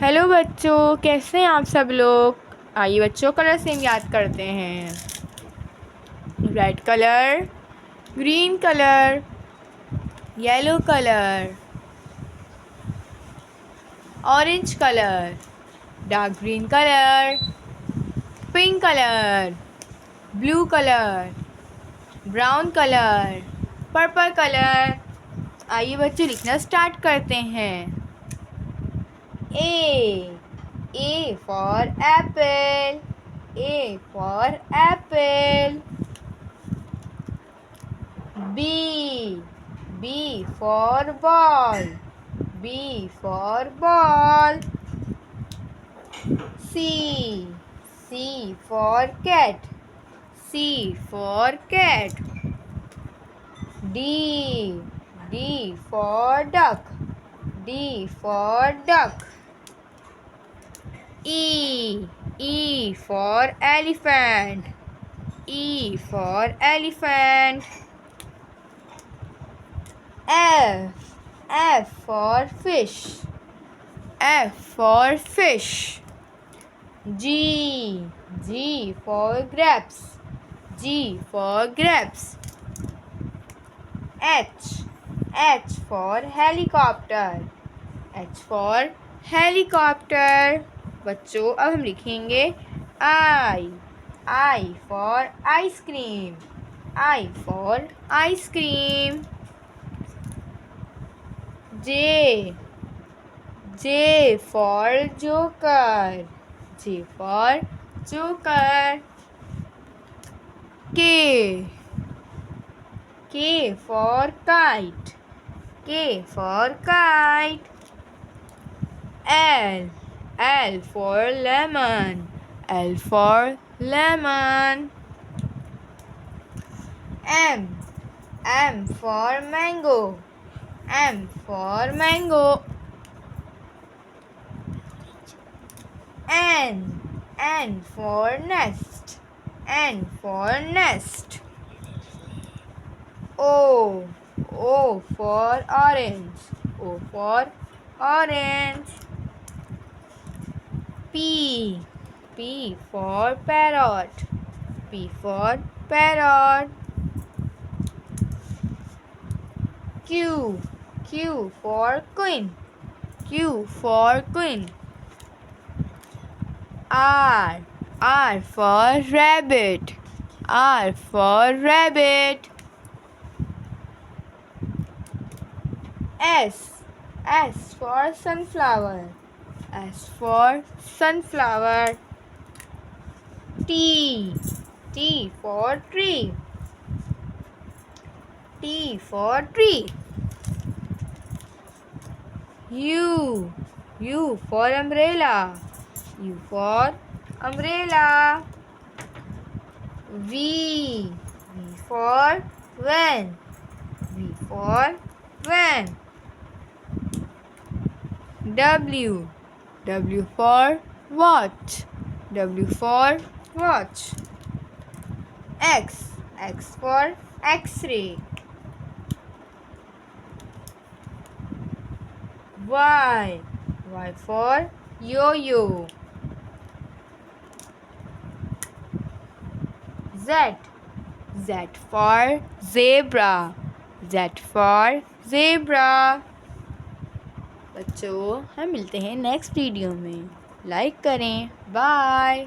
Hello बच्चों, कैसे हैं आप सब लोग। आइए बच्चों, कलर सेम याद करते हैं। Red colour, green colour, yellow colour, orange colour, dark green colour, pink colour, blue colour, brown colour, purple colour. आइए बच्चों, लिखना स्टार्ट करते हैं। A for apple. A for apple. B for ball. B for ball. C for cat. C for cat. D for duck. D for duck. E for elephant. E for elephant. F for fish. F for fish. G for grapes. G for grapes. H for helicopter. H for helicopter. बच्चों, अब हम लिखेंगे I for ice cream. I for ice cream. J for joker. J for joker. K for kite. K for kite. L for lemon. L for lemon. M for mango. M for mango. N for nest. N for nest. O for orange. O for orange. P for parrot. P for parrot. Q for queen. Q for queen. R for rabbit. R for rabbit. S for sunflower. S for sunflower. T for tree. T for tree. U for umbrella. U for umbrella. V for van. V for van. W for watch. W for watch. X for X-ray. Y for yo-yo. Z for zebra. Z for zebra. बच्चों, हम मिलते हैं next video में। Like करें। Bye.